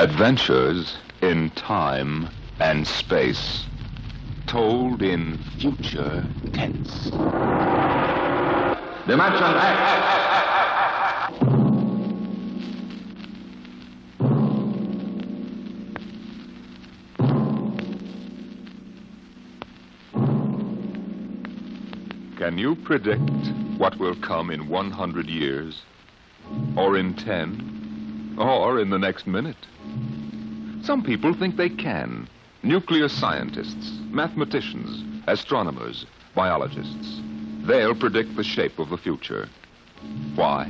Adventures in time and space, told in future tense. Dimension X. Can you predict what will come in 100 years? Or in 10? Or in the next minute? Some people think they can. Nuclear scientists, mathematicians, astronomers, biologists. They'll predict the shape of the future. Why?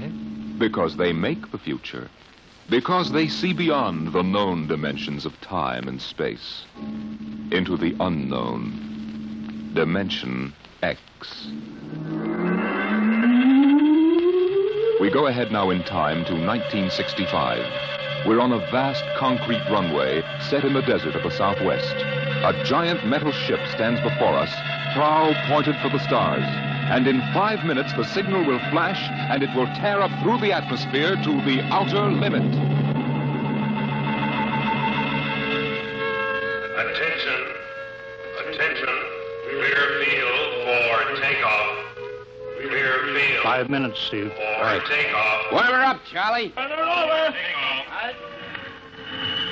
Because they make the future. Because they see beyond the known dimensions of time and space into the unknown. Dimension X. We go ahead now in time to 1965. We're on a vast concrete runway set in the desert of the Southwest. A giant metal ship stands before us, prow pointed for the stars. And in 5 minutes, the signal will flash, and it will tear up through the atmosphere to the outer limit. Attention. Clear field for takeoff. Clear field. 5 minutes, Steve. For takeoff. We're up, Charlie.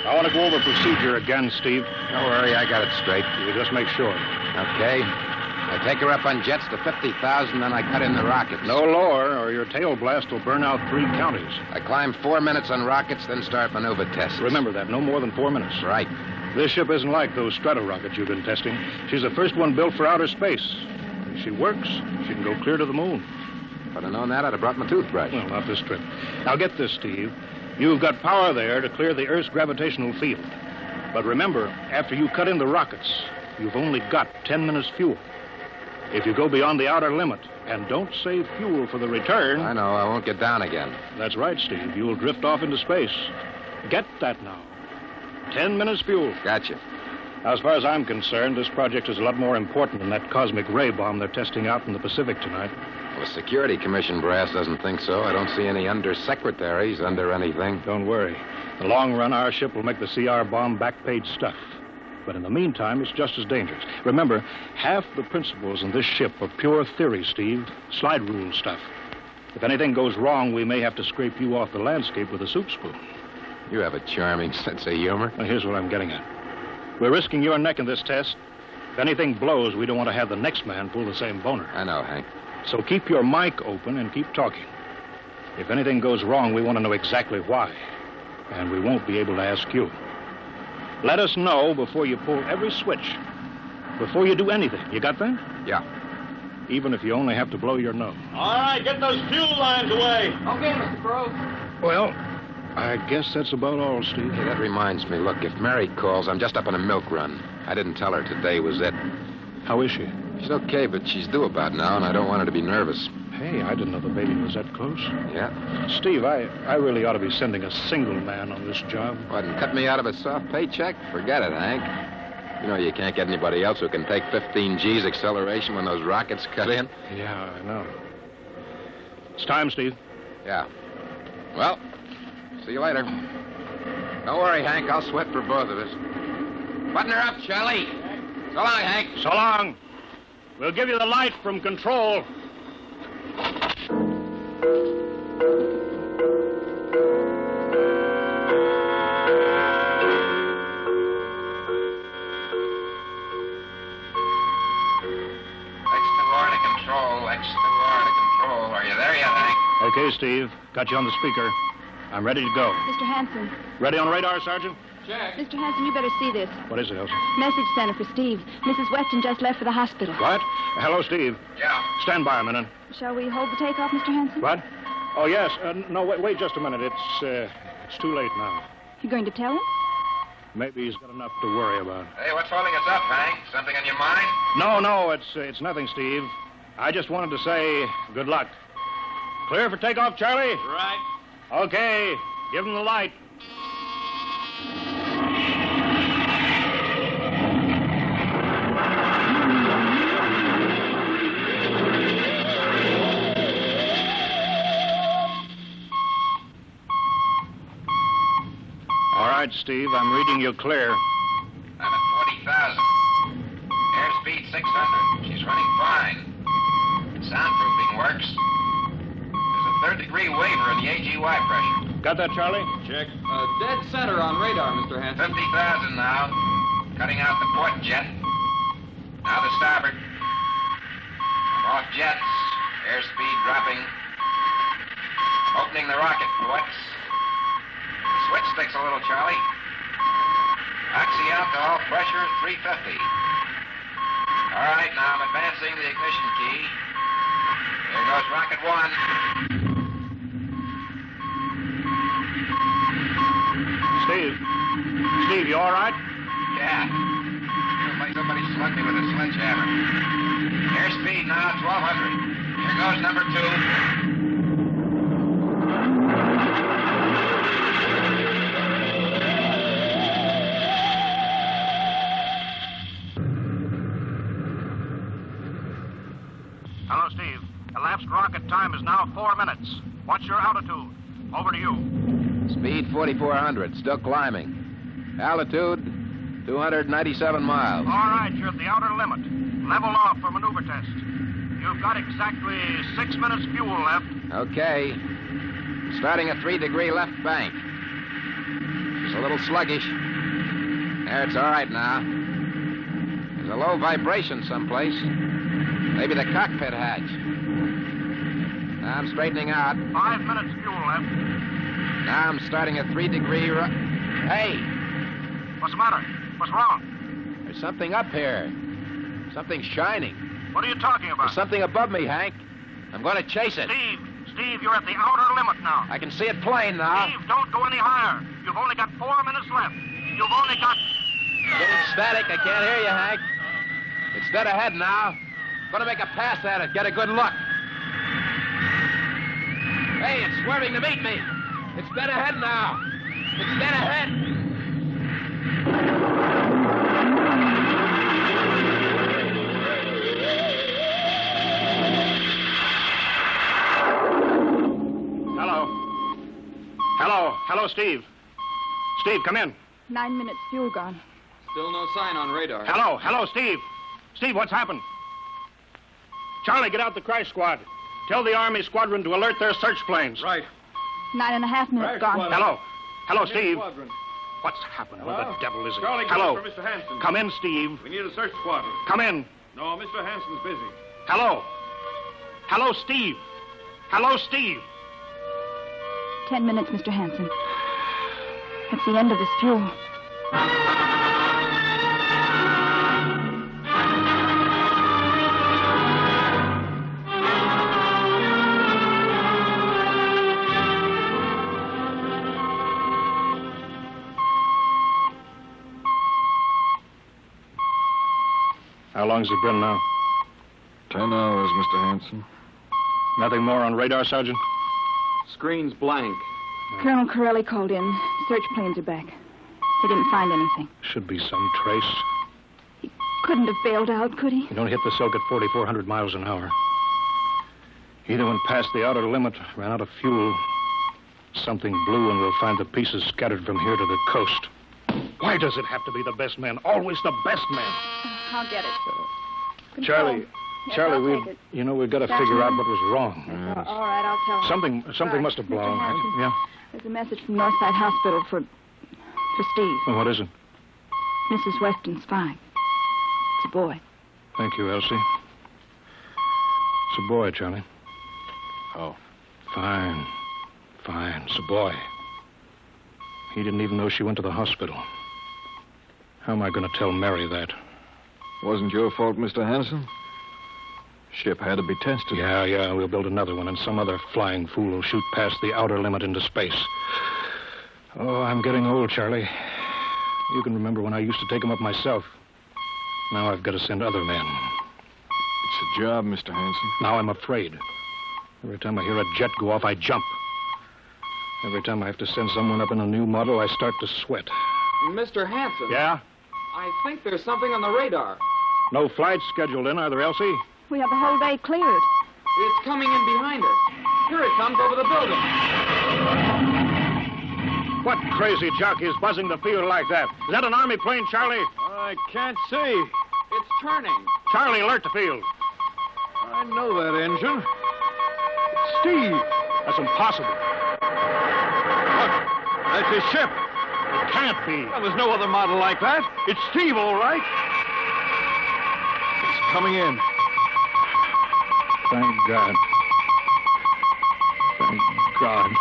I want to go over procedure again, Steve. Don't worry, I got it straight. You just make sure. Okay. I take her up on jets to 50,000, then I cut in the rockets. No lower, or your tail blast will burn out 3 counties. I climb 4 minutes on rockets, then start maneuver tests. Remember that, no more than 4 minutes. Right. This ship isn't like those strato rockets you've been testing. She's the first one built for outer space. If she works, she can go clear to the moon. If I'd have known that, I'd have brought my toothbrush. Well, not this trip. Now get this, Steve. You've got power there to clear the Earth's gravitational field. But remember, after you cut in the rockets, you've only got 10 minutes fuel. If you go beyond the outer limit and don't save fuel for the return... I know, I won't get down again. That's right, Steve. You'll drift off into space. Get that now. 10 minutes fuel. Gotcha. Now, as far as I'm concerned, this project is a lot more important than that cosmic ray bomb they're testing out in the Pacific tonight. Well, the Security Commission brass doesn't think so. I don't see any undersecretaries under anything. Don't worry. In the long run, our ship will make the CR bomb back-page stuff. But in the meantime, it's just as dangerous. Remember, half the principles in this ship are pure theory, Steve. Slide rule stuff. If anything goes wrong, we may have to scrape you off the landscape with a soup spoon. You have a charming sense of humor. Now, here's what I'm getting at. We're risking your neck in this test. If anything blows, we don't want to have the next man pull the same boner. I know, Hank. So keep your mic open and keep talking. If anything goes wrong, we want to know exactly why. And we won't be able to ask you. Let us know before you pull every switch. Before you do anything. You got that? Yeah. Even if you only have to blow your nose. All right, get those fuel lines away. Okay, Mr. Crow. Well, I guess that's about all, Steve. Hey, that reminds me. Look, if Mary calls, I'm just up on a milk run. I didn't tell her today was it. How is she? She's okay, but she's due about now, and I don't want her to be nervous. Hey, I didn't know the baby was that close. Yeah? Steve, I really ought to be sending a single man on this job. What, and cut me out of a soft paycheck? Forget it, Hank. You know you can't get anybody else who can take 15 G's acceleration when those rockets cut in. Yeah, I know. It's time, Steve. Yeah. Well, see you later. Don't worry, Hank. I'll sweat for both of us. Button her up, Charlie. So long, Hank. So long. We'll give you the light from control. Are you there yet, Hank? Okay, Steve. Got you on the speaker. I'm ready to go. Mr. Hanson. Ready on radar, Sergeant? Check. Mr. Hanson, you better see this. What is it, Elsa? Message center for Steve. Mrs. Weston just left for the hospital. What? Hello, Steve. Yeah. Stand by a minute. Shall we hold the takeoff, Mr. Hanson? What? Oh, yes. No, wait just a minute. It's too late now. You going to tell him? Maybe he's got enough to worry about. Hey, what's holding us up, Hank? Something on your mind? No, it's nothing, Steve. I just wanted to say good luck. Clear for takeoff, Charlie? Right. Okay. Give him the light. All right, right, Steve. I'm reading you clear. I'm at 40,000. Airspeed 600. She's running fine. Soundproofing works. There's a third-degree waiver in the AGY pressure. Got that, Charlie? Check. Dead center on radar, Mr. Hanson. 50,000 now. Cutting out the port jet. Now the starboard. I'm off jets. Airspeed dropping. Opening the rocket ports. Switch sticks a little, Charlie. Oxy alcohol pressure at 350. All right, now I'm advancing the ignition key. There goes rocket one. Steve, you all right? Yeah. Feels like somebody slugged me with a sledgehammer. Airspeed now 1,200. Here goes number two. Hello, Steve. Elapsed rocket time is now 4 minutes. What's your altitude? Over to you. Speed 4,400. Still climbing. Altitude 297 miles. All right, you're at the outer limit. Level off for maneuver test. You've got exactly 6 minutes fuel left. Okay. Starting a 3-degree left bank. She's a little sluggish. There, it's all right now. There's a low vibration someplace. Maybe the cockpit hatch. Now I'm straightening out. 5 minutes fuel left. Now I'm starting a 3-degree... Hey! What's the matter? What's wrong? There's something up here. Something shining. What are you talking about? There's something above me, Hank. I'm going to chase it. Steve, you're at the outer limit now. I can see it plain now. Steve, don't go any higher. You've only got 4 minutes left. You've only got... Getting static. I can't hear you, Hank. It's dead ahead now. Going to make a pass at it. Get a good look. Hey, it's swerving to meet me. It's dead ahead now. It's dead ahead. Hello, Steve. Steve, come in. 9 minutes fuel gone. Still no sign on radar. Hello, Steve. Steve, what's happened? Charlie, get out the crash squad. Tell the Army squadron to alert their search planes. Right. 9.5 minutes gone. Hello, Steve. Squadron. What's happened? Where the devil is it? Charlie, Hello. for Mr. Hanson. Come in, Steve. We need a search squadron. Come in. No, Mr. Hanson's busy. Hello, Steve. Hello, Steve. 10 minutes, Mr. Hanson. That's the end of this fuel. How long's it been now? 10 hours, Mr. Hanson. Nothing more on radar, Sergeant? Screen's blank. Colonel Corelli called in. Search planes are back. They didn't find anything. Should be some trace. He couldn't have bailed out, could he? You don't hit the silk at 4,400 miles an hour. Either went past the outer limit, ran out of fuel. Something blew, and we'll find the pieces scattered from here to the coast. Why does it have to be the best man? Always the best man. I'll get it. Charlie, Yes, Charlie, I'll take it. we've got to That's figure out right. what was wrong. All right, I'll tell him. Something Right. must have blown. Mr. Hanson, Yeah. There's a message from Northside Hospital for Steve. Well, what is it? Mrs. Weston's fine. It's a boy. Thank you, Elsie. It's a boy, Charlie. Oh. Fine. It's a boy. He didn't even know she went to the hospital. How am I going to tell Mary that? Wasn't your fault, Mr. Hanson. Ship had to be tested. Yeah, we'll build another one, and some other flying fool will shoot past the outer limit into space. Oh, I'm getting old, Charlie. You can remember when I used to take them up myself. Now I've got to send other men. It's a job, Mr. Hanson. Now I'm afraid. Every time I hear a jet go off, I jump. Every time I have to send someone up in a new model, I start to sweat. Mr. Hanson. Yeah? I think there's something on the radar. No flights scheduled in, are there, Elsie? We have the whole day cleared. It's coming in behind us. Here it comes over the building. What crazy jockey is buzzing the field like that? Is that an Army plane, Charlie? I can't see. It's turning. Charlie, alert the field. I know that engine. It's Steve. That's impossible. Look, that's his ship. It can't be. Well, there's no other model like that. It's Steve, all right. It's coming in. Thank God. Thank God.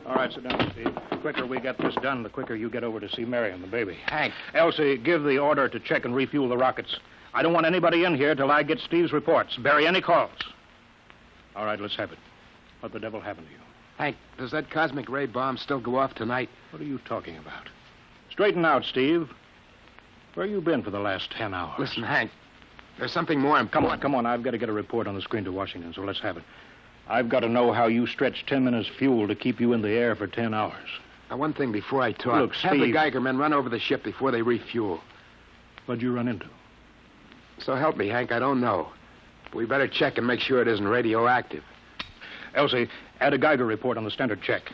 All right, sit down, Steve. The quicker we get this done, the quicker you get over to see Mary and the baby. Hank, Elsie, give the order to check and refuel the rockets. I don't want anybody in here till I get Steve's reports. Bury any calls. All right, let's have it. What the devil happened to you? Hank, does that cosmic ray bomb still go off tonight? What are you talking about? Straighten out, Steve. Where you been for the last 10 hours? Listen, Hank, there's something more important. Come on. I've got to get a report on the screen to Washington, so let's have it. I've got to know how you stretched 10 minutes fuel to keep you in the air for 10 hours. Now, one thing before I talk. Look, have the Steve. Geiger men run over the ship before they refuel. What'd you run into? So help me, Hank, I don't know. But we better check and make sure it isn't radioactive. Elsie, add a Geiger report on the standard check.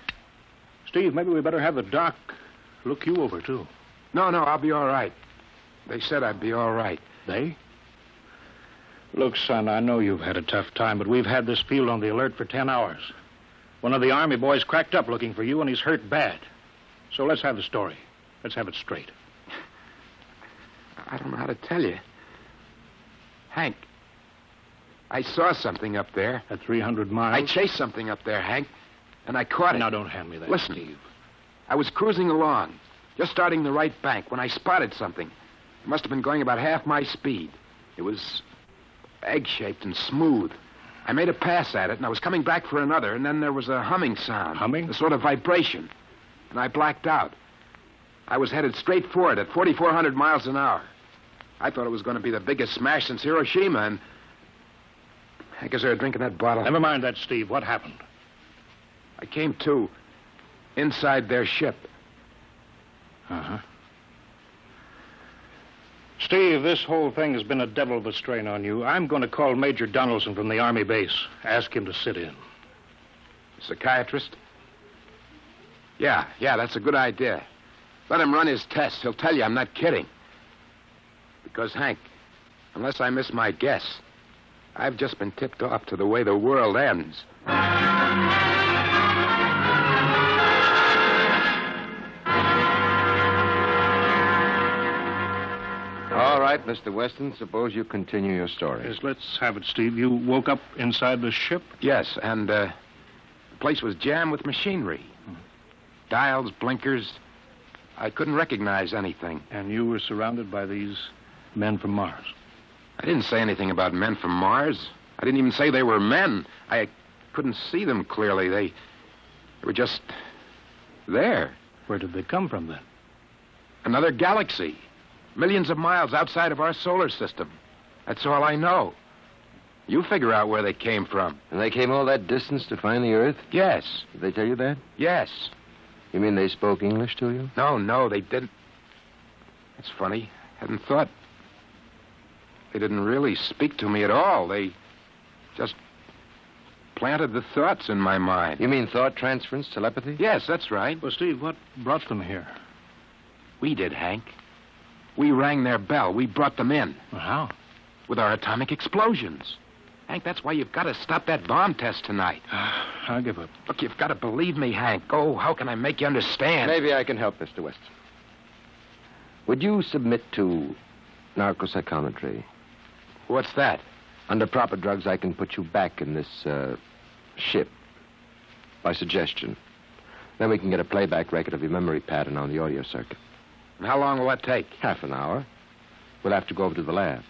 Steve, maybe we better have the doc look you over, too. No, I'll be all right. They said I'd be all right. They? Look, son, I know you've had a tough time, but we've had this field on the alert for 10 hours. One of the Army boys cracked up looking for you, and he's hurt bad. So let's have the story. Let's have it straight. I don't know how to tell you. Hank, I saw something up there. At 300 miles? I chased something up there, Hank, and I caught it. Now, don't hand me that, Listen, Steve. I was cruising along, just starting the right bank, when I spotted something. It must have been going about half my speed. It was egg-shaped and smooth. I made a pass at it, and I was coming back for another, and then there was a humming sound. Humming? A sort of vibration. And I blacked out. I was headed straight for it at 4,400 miles an hour. I thought it was going to be the biggest smash since Hiroshima, and I guess they were drinking that bottle. Never mind that, Steve. What happened? I came to inside their ship. Uh-huh. Steve, this whole thing has been a devil of a strain on you. I'm going to call Major Donaldson from the Army base. Ask him to sit in. Psychiatrist? Yeah, that's a good idea. Let him run his tests. He'll tell you I'm not kidding. Because, Hank, unless I miss my guess, I've just been tipped off to the way the world ends. All right, Mr. Weston, suppose you continue your story. Yes, let's have it, Steve. You woke up inside the ship? Yes, and the place was jammed with machinery. Dials, blinkers. I couldn't recognize anything. And you were surrounded by these men from Mars? I didn't say anything about men from Mars. I didn't even say they were men. I couldn't see them clearly. They were just there. Where did they come from, then? Another galaxy. Millions of miles outside of our solar system. That's all I know. You figure out where they came from. And they came all that distance to find the Earth? Yes. Did they tell you that? Yes. You mean they spoke English to you? No, they didn't. That's funny. Hadn't thought. They didn't really speak to me at all. They just planted the thoughts in my mind. You mean thought transference, telepathy? Yes, that's right. Well, Steve, what brought them here? We did, Hank. We rang their bell. We brought them in. Well, how? With our atomic explosions. Hank, that's why you've got to stop that bomb test tonight. I'll give up. Look, you've got to believe me, Hank. Oh, how can I make you understand? Maybe I can help, Mr. Weston. Would you submit to narcopsychometry? What's that? Under proper drugs, I can put you back in this ship by suggestion. Then we can get a playback record of your memory pattern on the audio circuit. And how long will that take? Half an hour. We'll have to go over to the lab.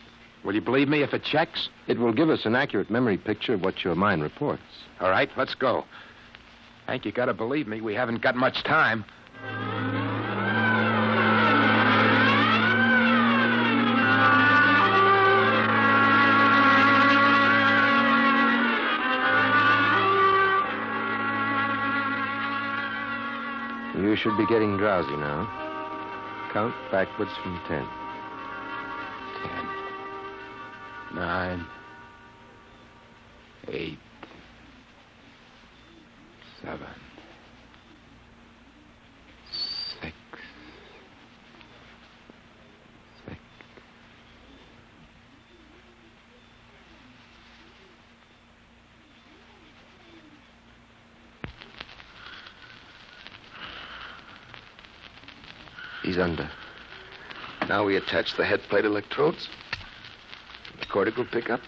Will you believe me if it checks? It will give us an accurate memory picture of what your mind reports. All right, let's go. Hank, you got to believe me. We haven't got much time. You should be getting drowsy now. Count backwards from 10. 10, 9, 8, 7, 6, 6. He's under. Now we attach the head plate electrodes. The cortical pickup.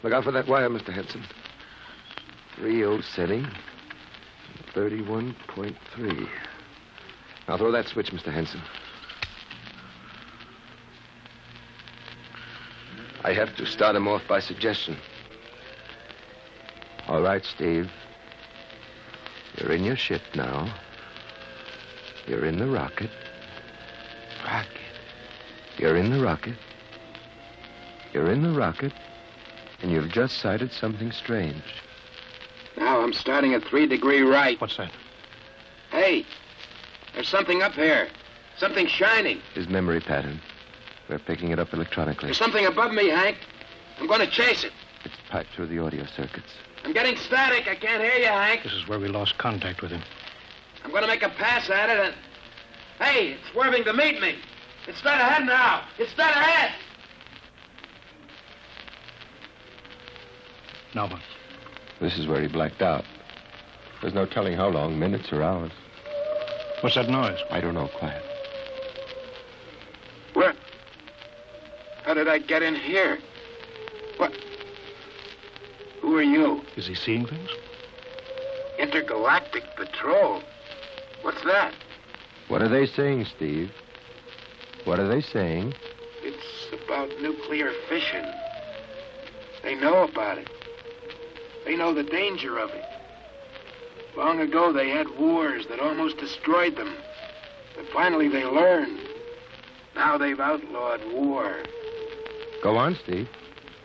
Look out for that wire, Mr. Henson. 3.0 setting. 31.3. Now throw that switch, Mr. Henson. I have to start him off by suggestion. All right, Steve. You're in your ship now. You're in the rocket. Rocket. You're in the rocket. You're in the rocket. And you've just sighted something strange. Now I'm starting at 3 degree right. What's that? Hey, there's something up here. Something shining. His memory pattern. We're picking it up electronically. There's something above me, Hank. I'm going to chase it. It's piped through the audio circuits. I'm getting static. I can't hear you, Hank. This is where we lost contact with him. I'm going to make a pass at it and... Hey, it's swerving to meet me. It's dead ahead now. It's dead ahead. Now what? This is where he blacked out. There's no telling how long, minutes or hours. What's that noise? I don't know, quiet. Where? How did I get in here? What? Who are you? Is he seeing things? Intergalactic Patrol. What's that? What are they saying, Steve? What are they saying? It's about nuclear fission. They know about it. They know the danger of it. Long ago, they had wars that almost destroyed them. But finally, they learned. Now they've outlawed war. Go on, Steve.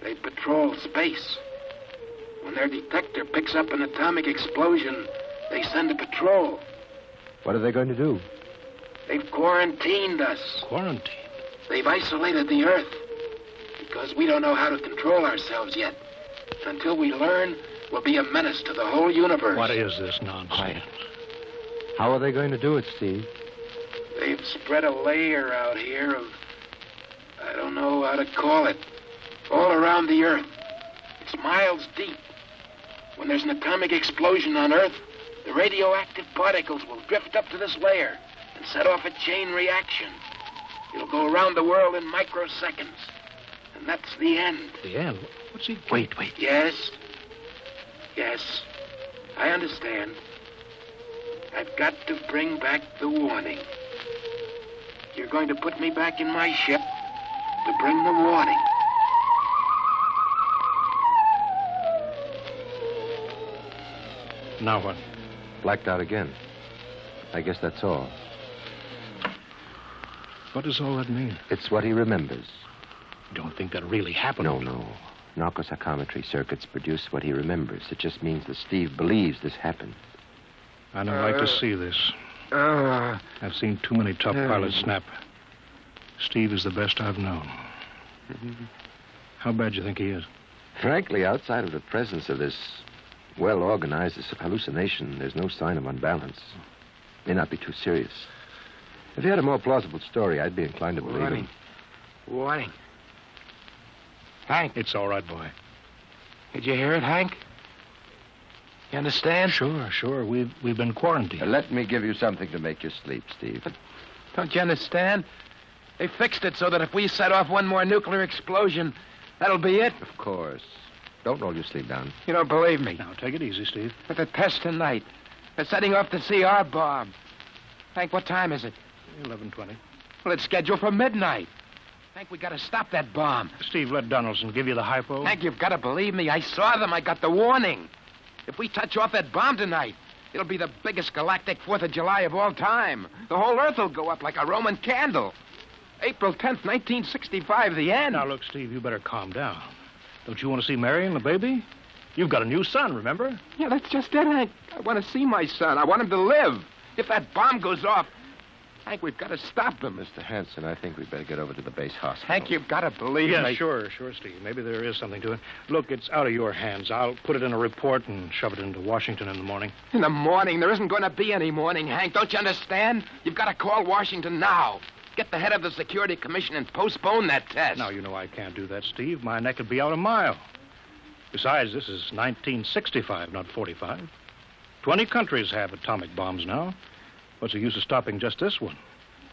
They patrol space. When their detector picks up an atomic explosion, they send a patrol. What are they going to do? They've quarantined us. Quarantine? They've isolated the Earth. Because we don't know how to control ourselves yet. Until we learn, we'll be a menace to the whole universe. What is this nonsense? How are they going to do it, Steve? They've spread a layer out here of... I don't know how to call it. All around the Earth. It's miles deep. When there's an atomic explosion on Earth, the radioactive particles will drift up to this layer and set off a chain reaction. It'll go around the world in microseconds. And that's the end. The end? What's he... Wait. Yes. Yes. I understand. I've got to bring back the warning. You're going to put me back in my ship to bring the warning. Now what? Blacked out again. I guess that's all. What does all that mean? It's what he remembers. You don't think that really happened? No. Narcopsychometry circuits produce what he remembers. It just means that Steve believes this happened. I don't like to see this. I've seen too many tough pilots snap. Steve is the best I've known. How bad do you think he is? Frankly, outside of the presence of this well-organized hallucination, there's no sign of unbalance. May not be too serious. If he had a more plausible story, I'd be inclined to believe him. Warning. Hank. It's all right, boy. Did you hear it, Hank? You understand? Sure. We've been quarantined. Let me give you something to make you sleep, Steve. But don't you understand? They fixed it so that if we set off one more nuclear explosion, that'll be it. Of course. Don't roll your sleeve down. You don't believe me. Now, take it easy, Steve. But the test tonight. They're setting off the CR bomb. Hank, what time is it? 11:20. Well, it's scheduled for midnight. Hank, we gotta stop that bomb. Steve, let Donaldson give you the hypo. Hank, you've got to believe me. I saw them. I got the warning. If we touch off that bomb tonight, it'll be the biggest galactic 4th of July of all time. The whole Earth will go up like a Roman candle. April 10th, 1965, the end. Now, look, Steve, you better calm down. Don't you want to see Mary and the baby? You've got a new son, remember? Yeah, that's just it, Hank. I want to see my son. I want him to live. If that bomb goes off, Hank, we've got to stop them. Mr. Hanson, I think we'd better get over to the base hospital. Hank, you've got to believe Yeah, me. sure, Steve. Maybe there is something to it. Look, it's out of your hands. I'll put it in a report and shove it into Washington in the morning. In the morning? There isn't going to be any morning, Hank. Don't you understand? You've got to call Washington now. Get the head of the Security Commission and postpone that test. Now, you know I can't do that, Steve. My neck would be out a mile. Besides, this is 1965, not 45. 20 countries have atomic bombs now. What's the use of stopping just this one?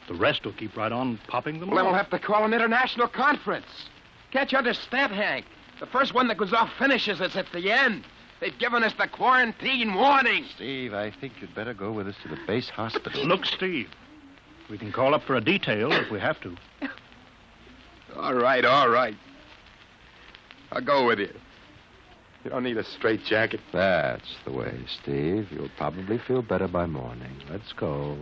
The rest will keep right on popping them Well, then off. we'll have to call an international conference. Can't you understand, Hank? The first one that goes off finishes us at the end. They've given us the quarantine warning. Steve, I think you'd better go with us to the base hospital. Look, Steve, we can call up for a detail if we have to. All right, all right. I'll go with you. You don't need a straitjacket. That's the way, Steve. You'll probably feel better by morning. Let's go.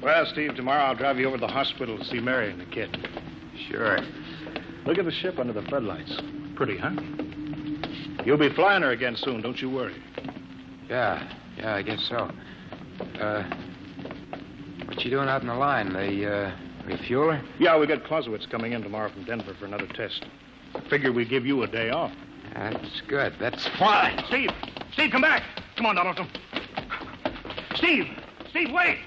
Well, Steve, tomorrow I'll drive you over to the hospital to see Mary and the kid. Sure. Look at the ship under the floodlights. Pretty, huh? You'll be flying her again soon, don't you worry. Yeah, I guess so. What you doing out in the line? The refueler? Yeah, we got Clausewitz coming in tomorrow from Denver for another test. Figure we give you a day off. That's good. That's fine. Steve, come back. Come on, Donaldson. Steve, wait.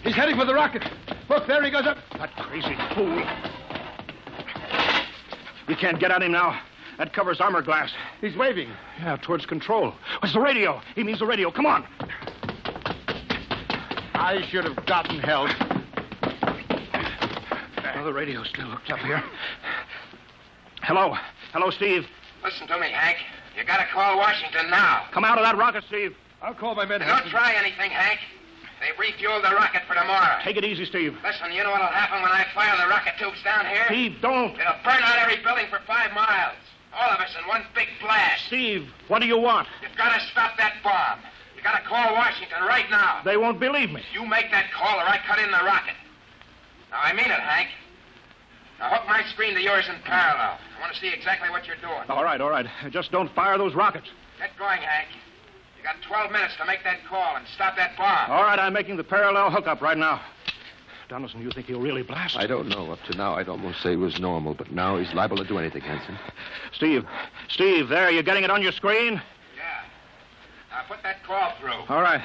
He's heading for the rocket. Look, there he goes up. That crazy fool. We can't get at him now. That covers armor glass. He's waving. Yeah, towards control. What's the radio? He means the radio. Come on. I should have gotten help. Oh, the radio's still hooked up here. Hello, Steve. Listen to me, Hank. You gotta call Washington now. Come out of that rocket, Steve. I'll call my men. And don't try anything, Hank. They've refueled the rocket for tomorrow. Take it easy, Steve. Listen, you know what'll happen when I fire the rocket tubes down here? Steve, don't. It'll burn out every building for 5 miles. All of us in one big blast. Steve, what do you want? You've got to stop that bomb. You got to call Washington right now. They won't believe me. You make that call or I cut in the rocket. Now, I mean it, Hank. Now, hook my screen to yours in parallel. I want to see exactly what you're doing. All right. Just don't fire those rockets. Get going, Hank. You got 12 minutes to make that call and stop that bomb. All right, I'm making the parallel hookup right now. Donaldson, you think he'll really blast? I don't know. Up to now, I'd almost say he was normal, but now he's liable to do anything, Hanson. Steve, there, you getting it on your screen? Yeah. Now, put that call through. All right.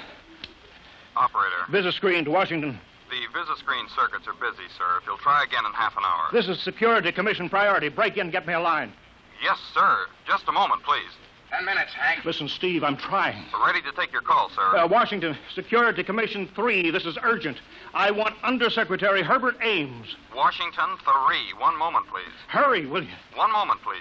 Operator. Visit screen to Washington. The Visa-screen circuits are busy, sir. If you'll try again in half an hour. This is Security Commission priority. Break in, get me a line. Yes, sir. Just a moment, please. 10 minutes, Hank. Listen, Steve, I'm trying. We're ready to take your call, sir. Washington, Security Commission 3. This is urgent. I want Undersecretary Herbert Ames. Washington 3. 1 moment, please. Hurry, will you? 1 moment, please.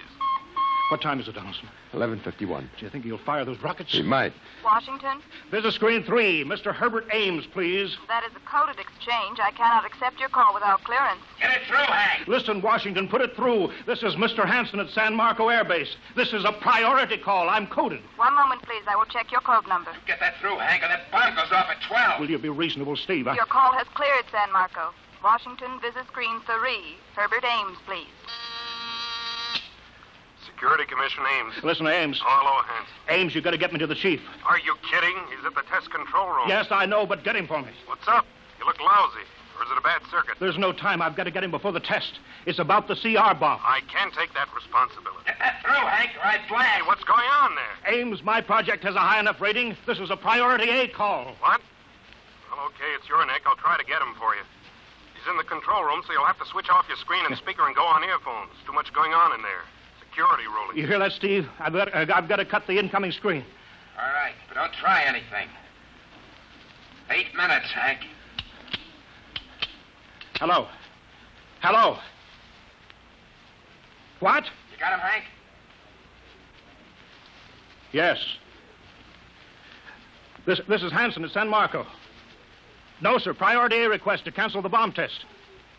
What time is it, Donaldson? 11:51. Do you think he'll fire those rockets? He might. Washington? Visit screen 3. Mr. Herbert Ames, please. That is a coded exchange. I cannot accept your call without clearance. Get it through, Hank. Listen, Washington, put it through. This is Mr. Hanson at San Marco Air Base. This is a priority call. I'm coded. 1 moment, please. I will check your code number. Get that through, Hank, or that bomb goes off at 12. Will you be reasonable, Steve? Your call has cleared, San Marco. Washington, visit screen 3. Herbert Ames, please. Security Commission Ames. Listen, Ames. Oh, hello, Hanson. Ames, you got to get me to the chief. Are you kidding? He's at the test control room. Yes, I know, but get him for me. What's up? You look lousy. Or is it a bad circuit? There's no time. I've got to get him before the test. It's about the CR bomb. I can't take that responsibility. Get that through, Hank, or I blast. Hey, what's going on there? Ames, my project has a high enough rating. This is a priority A call. What? Well, okay, it's your neck. I'll try to get him for you. He's in the control room, so you'll have to switch off your screen and speaker and go on earphones. Too much going on in there. Security ruling. You hear that, Steve? I've got to cut the incoming screen. All right, but don't try anything. 8 minutes, Hank. Hello. What? You got him, Hank? Yes. This is Hanson at San Marco. No, sir. Priority A request to cancel the bomb test.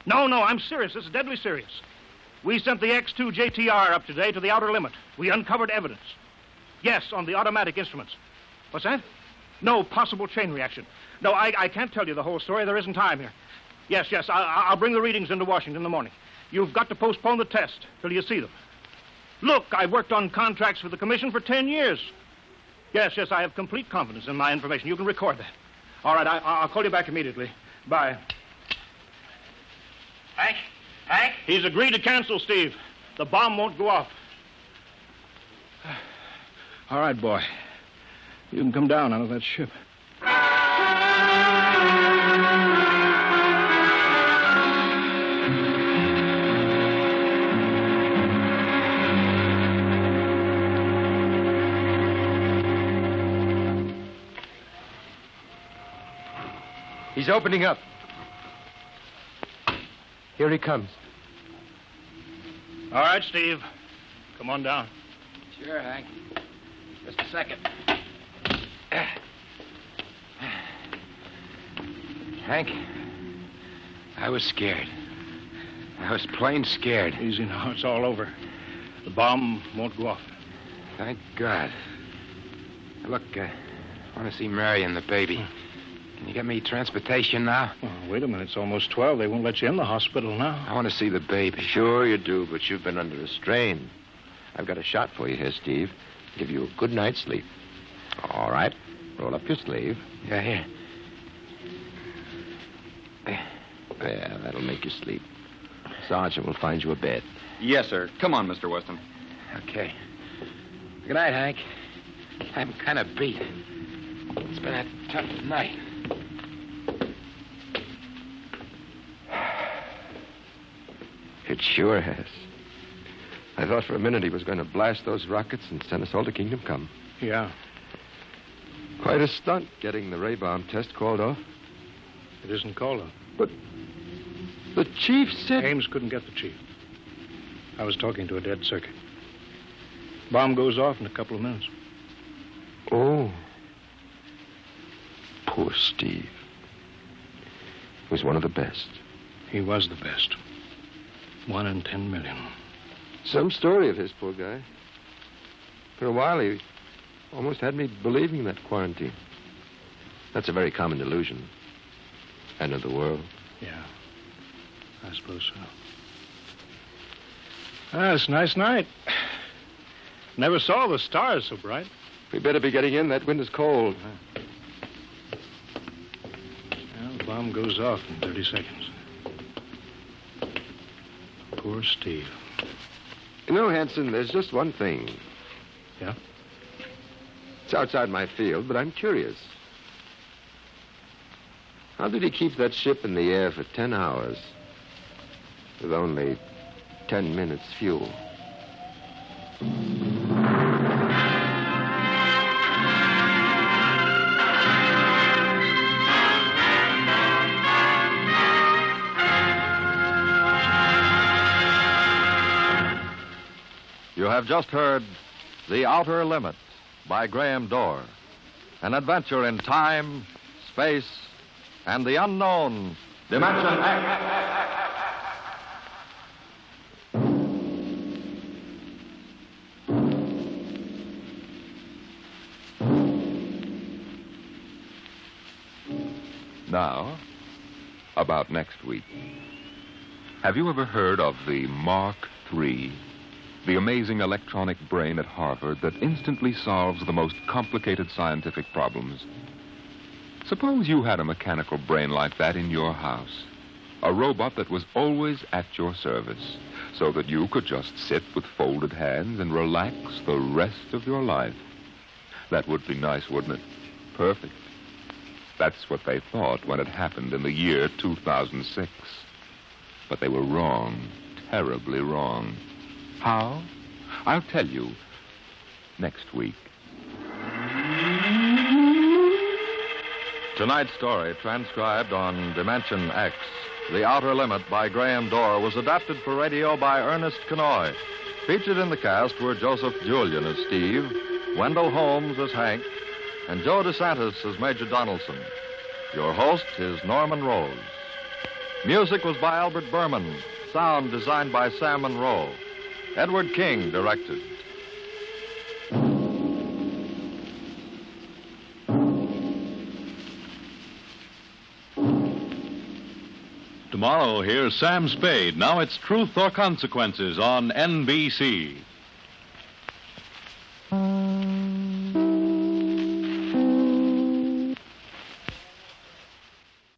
No, I'm serious. This is deadly serious. We sent the X-2 JTR up today to the outer limit. We uncovered evidence. Yes, on the automatic instruments. What's that? No possible chain reaction. No, I can't tell you the whole story. There isn't time here. Yes. I'll bring the readings into Washington in the morning. You've got to postpone the test till you see them. Look, I've worked on contracts for the commission for 10 years. Yes, I have complete confidence in my information. You can record that. All right, I'll call you back immediately. Bye. Hank? He's agreed to cancel, Steve. The bomb won't go off. All right, boy. You can come down out of that ship. He's opening up. Here he comes. All right, Steve. Come on down. Sure, Hank. Just a second. Hank, I was scared. I was plain scared. Easy now. It's all over. The bomb won't go off. Thank God. Look, I want to see Mary and the baby. Can you get me transportation now? Oh, wait a minute. It's almost 12. They won't let you in the hospital now. I want to see the baby. Sure you do, but you've been under a strain. I've got a shot for you here, Steve. Give you a good night's sleep. All right. Roll up your sleeve. Yeah, here. There, that'll make you sleep. Sergeant will find you a bed. Yes, sir. Come on, Mr. Weston. Okay. Good night, Hank. I'm kind of beat. It's been a tough night. It sure has. I thought for a minute he was going to blast those rockets and send us all to Kingdom Come. Yeah. Quite a stunt getting the ray bomb test called off. It isn't called off. But the chief said... Ames couldn't get the chief. I was talking to a dead circuit. Bomb goes off in a couple of minutes. Oh. Poor Steve. He was one of the best. He was the best. 1 in 10 million. Some story of his, poor guy. For a while, he almost had me believing that quarantine. That's a very common delusion. End of the world. Yeah, I suppose so. Ah, it's a nice night. Never saw the stars so bright. We better be getting in. That wind is cold. Well, the bomb goes off in 30 seconds. Poor Steve. You know, Hanson, there's just one thing. Yeah? It's outside my field, but I'm curious. How did he keep that ship in the air for 10 hours with only 10 minutes fuel? You have just heard The Outer Limit by Graham Dorr, an adventure in time, space, and the unknown Dimension X. Now, about next week. Have you ever heard of the Mark III? The amazing electronic brain at Harvard that instantly solves the most complicated scientific problems. Suppose you had a mechanical brain like that in your house. A robot that was always at your service, so that you could just sit with folded hands and relax the rest of your life. That would be nice, wouldn't it? Perfect. That's what they thought when it happened in the year 2006. But they were wrong, terribly wrong. How? I'll tell you next week. Tonight's story, transcribed on Dimension X, The Outer Limit by Graham Dorr, was adapted for radio by Ernest Kenoy. Featured in the cast were Joseph Julian as Steve, Wendell Holmes as Hank, and Joe DeSantis as Major Donaldson. Your host is Norman Rose. Music was by Albert Berman. Sound designed by Sam Monroe. Edward King directed. Tomorrow, here's Sam Spade. Now it's Truth or Consequences on NBC.